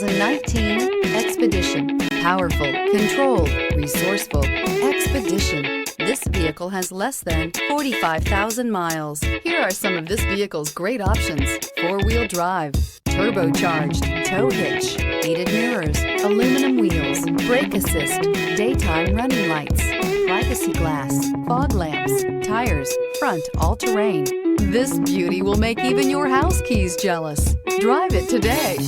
2019 Expedition. Powerful, controlled, resourceful. Expedition. This vehicle has less than 45,000 miles. Here are some of this vehicle's great options: four-wheel drive, turbocharged, tow hitch, heated mirrors, aluminum wheels, brake assist, daytime running lights, privacy glass, fog lamps, tires, front all-terrain. This beauty will make even your house keys jealous. Drive it today.